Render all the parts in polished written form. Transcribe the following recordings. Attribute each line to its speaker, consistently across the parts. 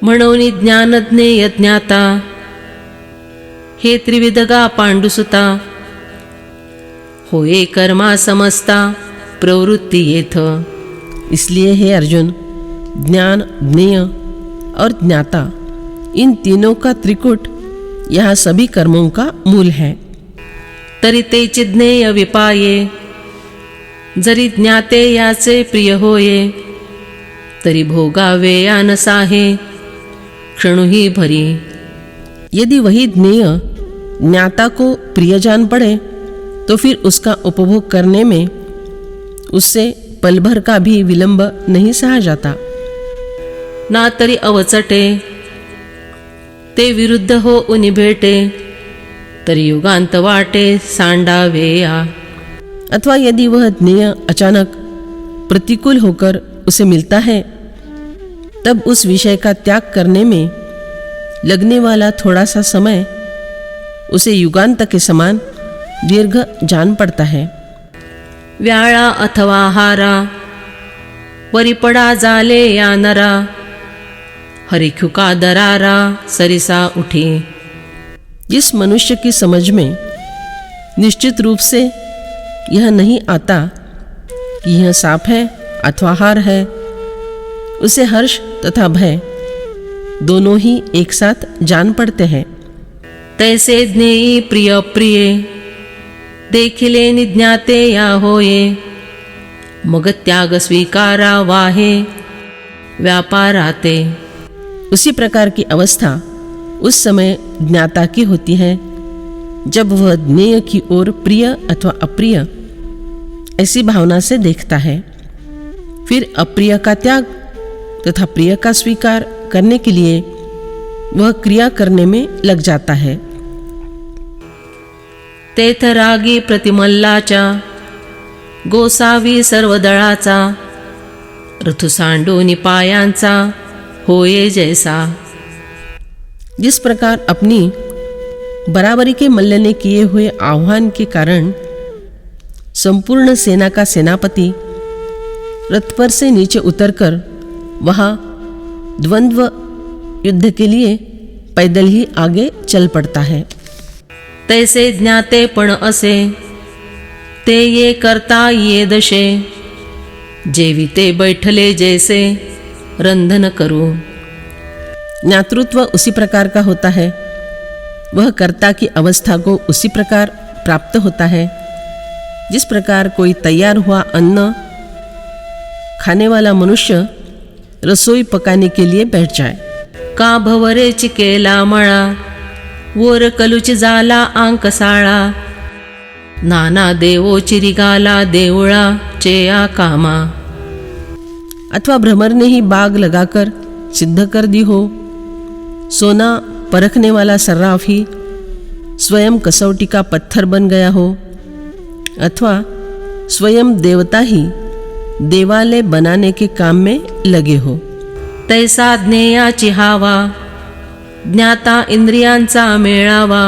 Speaker 1: म्हणून ज्ञानज्ञेय ज्ञाता हे त्रिविधगा पांडुसुता, होए कर्मा समजता प्रवृत्ति येथ।
Speaker 2: इसलिए हे अर्जुन, ज्ञान, ज्ञेय और ज्ञाता, इन तीनों का त्रिकूट यहाँ सभी कर्मों का मूल है।
Speaker 1: तरी तेचे ज्ञेय विपाये, जरी ज्ञाते याचे प्रिय होये, तरी भोगावे या नसाहे क्षणुही भरी।
Speaker 2: यदि वही ज्ञेय ज्ञाता को प्रिय जान पड़े तो फिर उसका उपभोग करने में उससे पल भर का भी विलंब नहीं सहा जाता।
Speaker 1: ना तरी अवचटे, ते विरुद्ध हो उनि भेटे, तरी युगांत वाटे सांडावे या।
Speaker 2: अथवा यदि वह ज्ञेय अचानक प्रतिकूल होकर उसे मिलता है, तब उस विषय का त्याग करने में लगने वाला थोड़ा सा समय उसे युगांत के समान दीर्घ जान पड़ता है।
Speaker 1: व्याळा अथवा हारा, वरिपडा जाले या नरा, हरिखुका दरारा सरिसा उठी।
Speaker 2: जिस मनुष्य की समझ में निश्चित रूप से यह नहीं आता कि यह सांप है अथवा हार है, उसे हर्ष तथा भय दोनों ही एक साथ जान पड़ते हैं।
Speaker 1: तैसे ज्ञेयी प्रिय प्रिये, देखिले निज्ञाते या होये, मग त्याग स्वीकारा वाहे व्यापाराते।
Speaker 2: उसी प्रकार की अवस्था उस समय ज्ञाता की होती है जब वह ज्ञेय की ओर प्रिय अथवा अप्रिय ऐसी भावना से देखता है, फिर अप्रिय का त्याग तथा प्रिय का स्वीकार करने के लिए वह क्रिया करने में लग जाता है।
Speaker 1: तेथ रागी प्रतिमल्लाचा, गोसावी सर्वदळाचा, ऋतु सांडूनि पायांचा होये जैसा।
Speaker 2: जिस प्रकार अपनी बराबरी के मल्ल ने किए हुए आह्वान के कारण संपूर्ण सेना का सेनापति रथ पर से नीचे उतरकर वहां द्वंद्व युद्ध के लिए पैदल ही आगे चल पड़ता है,
Speaker 1: तैसे ज्ञाते पण असे, ते ये करता ये दशे, जेविते बैठले जैसे रंधन करू।
Speaker 2: ज्ञातृत्व उसी प्रकार का होता है, वह कर्ता की अवस्था को उसी प्रकार प्राप्त होता है जिस प्रकार कोई तैयार हुआ अन्न खाने वाला मनुष्य रसोई पकाने के लिए बैठ जाए।
Speaker 1: का भवरे चिकेला मळा, वोर कलुची जाला आंकसाळा, नाना देवो चिरिगाला देवळा चेया कामा।
Speaker 2: अथवा भ्रमर ने ही बाग लगाकर सिद्ध कर दी हो, सोना परखने वाला सर्राफ ही स्वयं कसौटी का पत्थर बन गया हो, अथवा स्वयं देवता ही देवालय बनाने के काम में लगे हो।
Speaker 1: तैसा ज्ञेयाची हावा, ज्ञाता इंद्रियांचा मेळावा,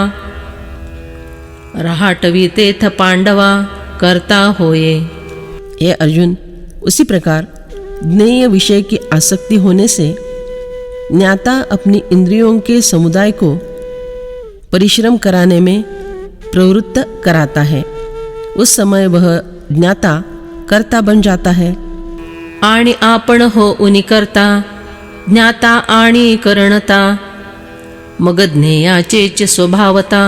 Speaker 1: रहाटवी तेथ पांडवा करता होये।
Speaker 2: ये अर्जुन, उसी प्रकार ज्ञेय विषय की आसक्ति होने से ज्ञाता अपनी इंद्रियों के समुदाय को परिश्रम कराने में प्रवृत्त कराता है। उस समय वह ज्ञाता कर्ता बन जाता है।
Speaker 1: आणि आपण हो उनि करता, ज्ञाता आणि करणता, मग ज्ञेयाचेच स्वभावता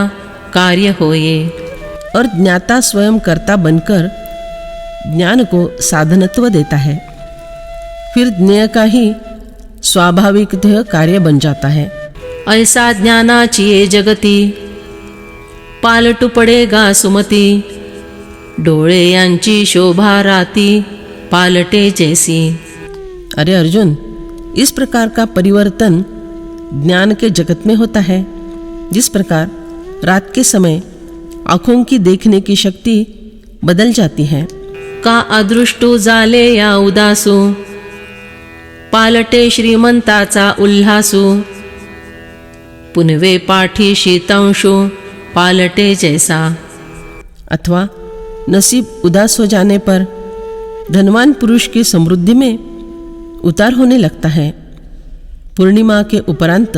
Speaker 1: कार्य होये।
Speaker 2: और ज्ञाता स्वयं कर्ता बनकर ज्ञान को साधनत्व देता है, फिर ज्ञेय का ही स्वाभाविकतः कार्य बन जाता है।
Speaker 1: ऐसा ज्ञानाची ये जगती, पालटू पडेगा सुमती, डोळे यांची शोभा राती पालटे जैसी।
Speaker 2: अरे अर्जुन, इस प्रकार का परिवर्तन ज्ञान के जगत में होता है जिस प्रकार रात के समय आँखों की देखने की शक्ति बदल जाती है।
Speaker 1: का अदृष्टू जाले या उदासू, पालटे श्रीमंताचा उल्हासू, पुनवे पाठी शीतांशु पालटे जैसा।
Speaker 2: अथवा नसीब उदास हो जाने पर धनवान पुरुष की समृद्धि में उतार होने लगता है, पूर्णिमा के उपरांत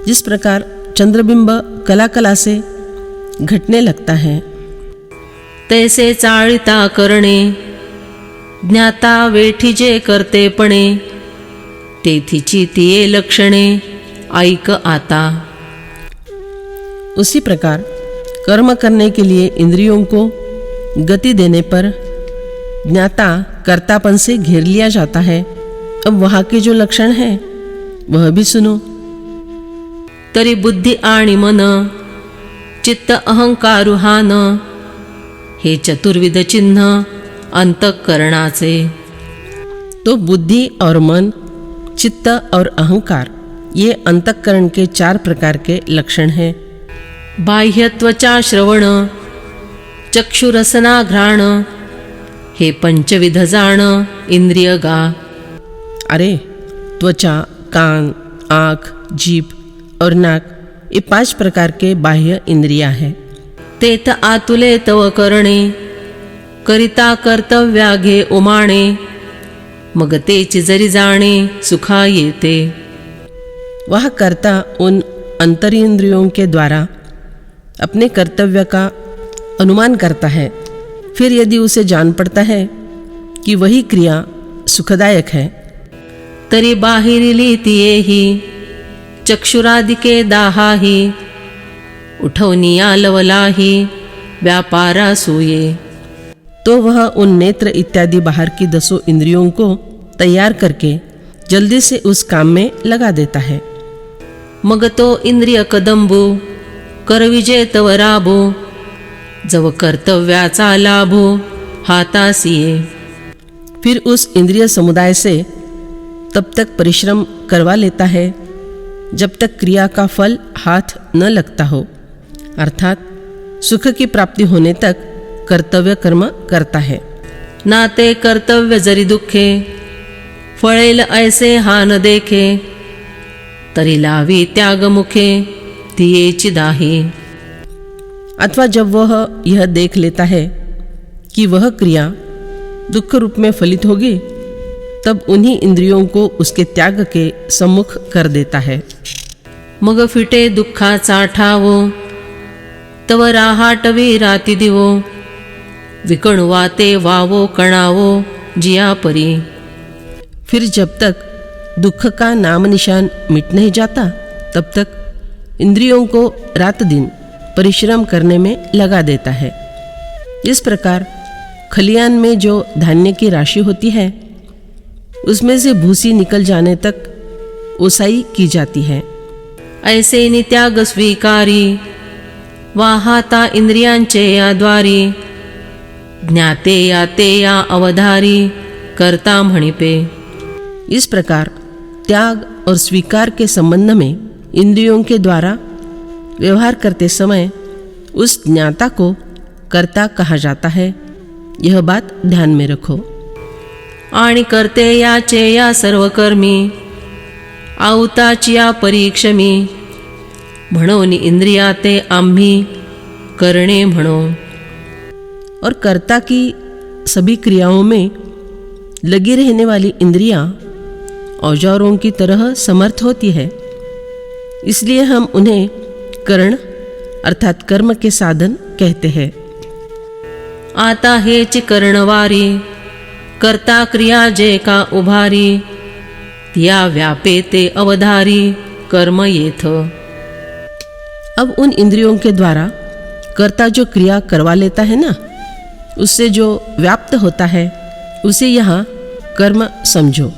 Speaker 2: जिस प्रकार चंद्रबिंब कला कला से घटने लगता है,
Speaker 1: तैसे चाळिता करणे, ज्ञाता वेठी जे करतेपणे, तेथीची तिये लक्षणे ऐक आता।
Speaker 2: उसी प्रकार कर्म करने के लिए इंद्रियों को गति देने पर ज्ञाता कर्तापन से घेर लिया जाता है। अब वहाँ के जो लक्षण हैं वह भी सुनो।
Speaker 1: तरी बुद्धी आणि मन, चित्त अहंकारुहान, हे चतुर्विध चिन्ह अंतःकरणाचे।
Speaker 2: तो बुद्धि और मन, चित्त और अहंकार ये अंतःकरण के 4 प्रकार के लक्षण हैं।
Speaker 1: बाह्य त्वचा श्रवण, चक्षुरसना घ्राण, हे पंचविध जाण इंद्रिय गा।
Speaker 2: अरे त्वचा, कान, आँख, जीभ और नाक ये 5 प्रकार के बाह्य इंद्रिया हैं।
Speaker 1: तेथ आतुले तव करणे, करिता कर्तव्या घे उमाणे, मग तेची जरी जाणे सुखा येते।
Speaker 2: वह कर्ता उन अंतरिंद्रियों के द्वारा अपने कर्तव्य का अनुमान करता है। फिर यदि उसे जान पड़ता है कि वही क्रिया सुखदायक है,
Speaker 1: तरी बाहिरिली तियेही, चक्षुरादिके दाहाही, उठवनिया लवलाही, व्यापारा सूये।
Speaker 2: तो वह उन नेत्र इत्यादि बाहर की 10 इंद्रियों को तैयार करके जल्दी से उस काम में लगा देता है।
Speaker 1: मग तो इंद्रिय कदंबू, करविजे तव राबो, जव कर्तव्याचा लाभो हातासिये।
Speaker 2: फिर उस इंद्रिय समुदाय से तब तक परिश्रम करवा लेता है जब तक क्रिया का फल हाथ न लगता हो, अर्थात सुख की प्राप्ति होने तक कर्तव्य कर्म करता है।
Speaker 1: नाते कर्तव्य जरी दुखे, फळेल ऐसे हान देखे, तरी लावी त्याग मुखे तियेची दाही।
Speaker 2: अथवा जब वह यह देख लेता है कि वह क्रिया दुख रूप में फलित होगी, तब उन्हीं इंद्रियों को उसके त्याग के सम्मुख कर देता है।
Speaker 1: मग फिटे दुःखाचा ठावो, तव राहाटवी राती दिवो, विकणुवाते वावो कणावो जिया परी।
Speaker 2: फिर जब तक दुख का नाम निशान मिट नहीं जाता, तब तक इंद्रियों को रात दिन परिश्रम करने में लगा देता है। इस प्रकार खलियान में जो धान्य की राशि होती है, उसमें से भूसी निकल जाने तक ओसाई की जाती है।
Speaker 1: ऐसे नित्याग स्वीकारी, वाहाता इंद्रियांचे या द्वारी, ज्ञाते याते या अवधारी, करता म्हणिपे।
Speaker 2: इस प्रकार त्याग और स्वीकार के संबंध में इंद्रियों के द्वारा व्यवहार करते समय उस ज्ञाता को कर्ता कहा जाता है। यह बात ध्यान में रखो।
Speaker 1: आणि करते याचे या सर्व कर्मी, आऊताची या परीक्षमी, म्हणून इंद्रियाते आम्ही करणे म्हणो।
Speaker 2: और कर्ता की सभी क्रियाओं में लगी रहने वाली इंद्रियां औजारों की तरह समर्थ होती है, इसलिए हम उन्हें करण अर्थात कर्म के साधन कहते हैं।
Speaker 1: आता हेच करणवारी, कर्ता क्रिया जे का उभारी, त्या व्यापे ते अवधारी, कर्म येथ।
Speaker 2: अब उन इंद्रियों के द्वारा कर्ता जो क्रिया करवा लेता है ना, उससे जो व्याप्त होता है उसे यहाँ कर्म समझो।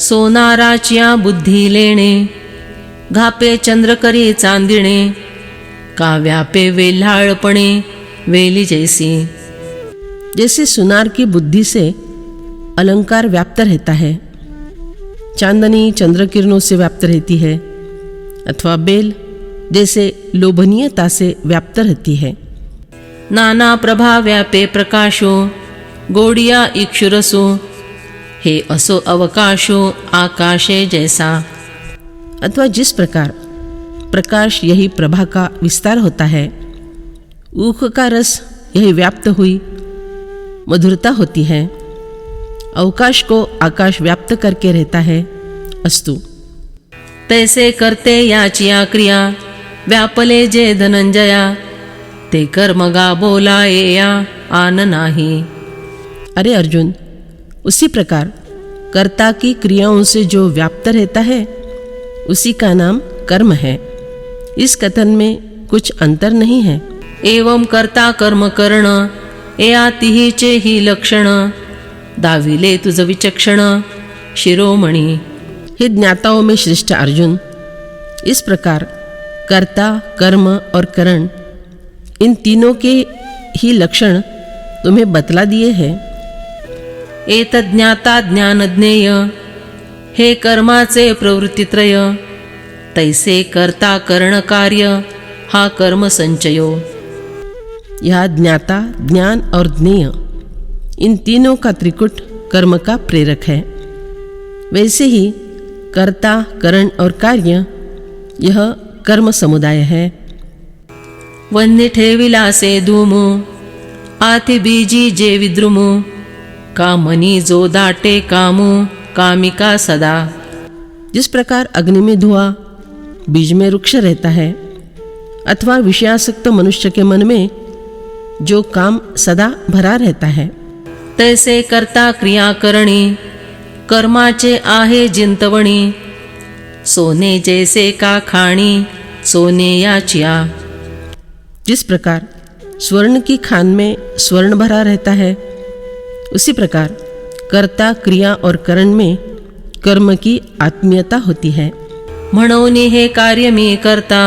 Speaker 1: सोनाराचिया बुद्धी लेणे, घापे चंद्र करी चांदिणे, का व्यापे वेल्हाळपणे वेली जैसी।
Speaker 2: जैसे सुनार की बुद्धि से अलंकार व्याप्त रहता है, चांदनी चंद्र किरणों से व्याप्त रहती है, अथवा बेल जैसे लोभनीयता से व्याप्त रहती है।
Speaker 1: नाना प्रभा व्यापे प्रकाशो, गोडिया इक्षुरसो, हे असो अवकाशो आकाशे जैसा।
Speaker 2: अथवा जिस प्रकार प्रकाश यही प्रभा का विस्तार होता है, ऊख का रस यही व्याप्त हुई मधुरता होती है, अवकाश को आकाश व्याप्त करके रहता है। अस्तु,
Speaker 1: तैसे करते याची या क्रिया व्यापले जे धनंजया ते कर्मगा बोलाये या आन नाही।
Speaker 2: अरे अर्जुन, उसी प्रकार कर्ता की क्रियाओं से जो व्याप्त रहता है उसी का नाम कर्म है। इस कथन में कुछ अंतर नहीं है।
Speaker 1: एवं कर्ता कर्म करण एयातिही चे ही लक्षण दाविले तुझ विचक्षण शिरोमणी।
Speaker 2: हे ज्ञाताओं में श्रेष्ठ अर्जुन, इस प्रकार कर्ता, कर्म और करण इन तीनों के ही लक्षण तुम्हें बतला दिए हैं।
Speaker 1: एतज्ञाता ज्ञानज्ञेय हे कर्माचे प्रवृत्तित्रय तैसे कर्ता करण कार्य हा कर्म संचयो।
Speaker 2: यह ज्ञाता, ज्ञान और ज्ञेय इन तीनों का त्रिकुट कर्म का प्रेरक है। वैसे ही कर्ता, करण और कार्य यह कर्म समुदाय है।
Speaker 1: वन्य ठेविलासे धूमु आति बीजी जे विद्रुमु कामनी जो दाटे कामु कामिका सदा।
Speaker 2: जिस प्रकार अग्नि में धुआं बीज में वृक्ष रहता है अथवा विषयासक्त मनुष्य के मन में जो काम सदा भरा रहता है,
Speaker 1: तैसे कर्ता क्रिया करणी कर्माचे आहे जिंतवणी सोने जैसे का खाणी सोने याचिया।
Speaker 2: जिस प्रकार स्वर्ण की खान में स्वर्ण भरा रहता है उसी प्रकार कर्ता, क्रिया और करण में कर्म की आत्मीयता होती है।
Speaker 1: म्हणून हे कार्य मी करता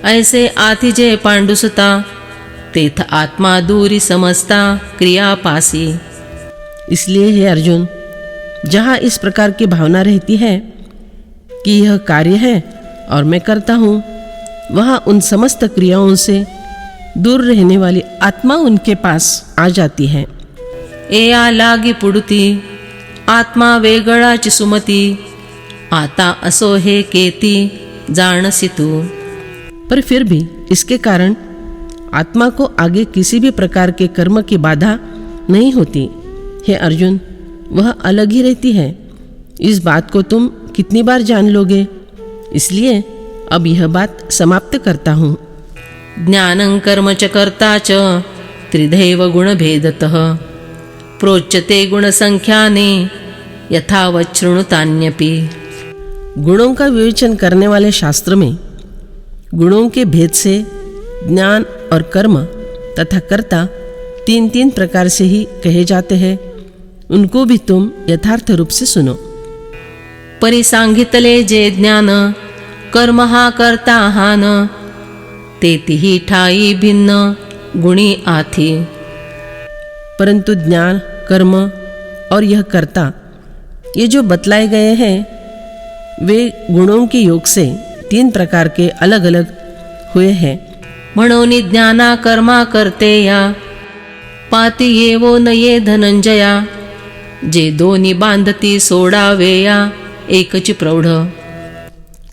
Speaker 1: ऐसे आतिजे पांडुसुता तेथ आत्मा दूरी समजता क्रिया पासी।
Speaker 2: इसलिए हे अर्जुन, जहाँ इस प्रकार की भावना रहती है कि यह कार्य है और मैं करता हूँ, वहाँ उन समस्त क्रियाओं से दूर रहने वाली आत्मा उनके पास आ जाती है।
Speaker 1: एया लागी पुडुती आत्मा वेगळाची सुमती आता असो हे केती जाणसी तू।
Speaker 2: पर फिर भी इसके कारण आत्मा को आगे किसी भी प्रकार के कर्म की बाधा नहीं होती। हे अर्जुन, वह अलग ही रहती है। इस बात को तुम कितनी बार जान लोगे? इसलिए अब यह बात समाप्त करता हूँ।
Speaker 1: ज्ञानं कर्म च कर्ता च त्रिधैव गुणभेदतः प्रोच्यते गुणसंख्याने यथावत् शृणुतान्यपि।
Speaker 2: गुणों का विवेचन करने वाले शास्त्र में गुणों के भेद से ज्ञान और कर्म तथा कर्ता तीन तीन प्रकार से ही कहे जाते हैं। उनको भी तुम यथार्थ रूप से सुनो।
Speaker 1: परिसांगितले जे ज्ञान कर्म हा कर्ता हा न तेतिही ठाई भिन्न गुणी आथी।
Speaker 2: परंतु ज्ञान, कर्म और यह कर्ता ये जो बतलाए गए हैं वे गुणों के योग से तीन प्रकार के अलग अलग हुए हैं।
Speaker 1: म्हणून ज्ञाना कर्मा करते या पाती येवो न ये धनंजया जे दोन्ही बांधती सोडावे या एकच प्रौढ।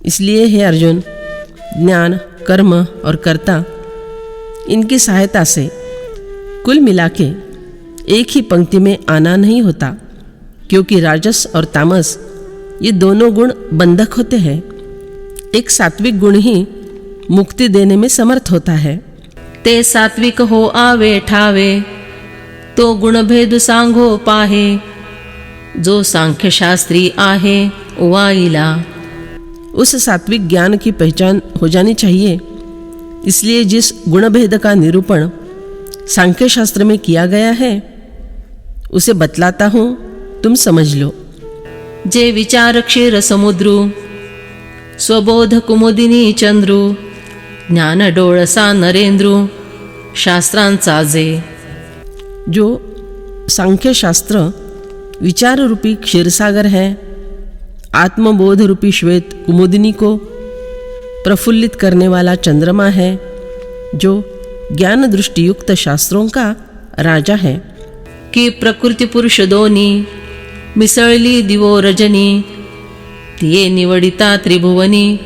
Speaker 2: इसलिए हे अर्जुन, ज्ञान, कर्म और कर्ता इनकी सहायता से कुल मिला के एक ही पंक्ति में आना नहीं होता, क्योंकि राजस और तामस ये दोनों गुण बंधक होते हैं। एक सात्विक गुण ही मुक्ति देने में समर्थ होता है।
Speaker 1: ते सात्विक हो आवे ठावे तो गुणभेद सांगो पाहे जो सांख्य शास्त्री आहे उवाईला।
Speaker 2: उस सात्विक ज्ञान की पहचान हो जानी चाहिए। इसलिए जिस गुणभेद का निरूपण सांख्य शास्त्र में किया गया है उसे बतलाता हूँ, तुम समझ लो।
Speaker 1: जे विचार क्षीर समुद्रू स्वबोध कुमुदिनी चंद्रू ज्ञान डोळसा नरेंद्रू शास्त्रांचा जे।
Speaker 2: जो सांख्य शास्त्र विचार रूपी क्षीरसागर है, आत्मबोध रूपी श्वेत कुमुदिनी को प्रफुल्लित करने वाला चंद्रमा है, जो ज्ञान दृष्टि युक्त शास्त्रों का राजा है।
Speaker 1: कि प्रकृति पुरुष दोनी मिसळली दिवो रजनी तिये निवडिता त्रिभुवनी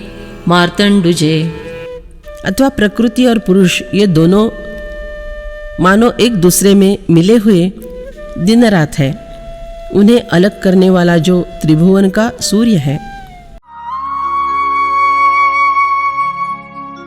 Speaker 1: मार्तंडुजे।
Speaker 2: अथवा प्रकृति और पुरुष ये दोनों मानो एक दूसरे में मिले हुए दिन रात है। उन्हें अलग करने वाला जो त्रिभुवन का सूर्य है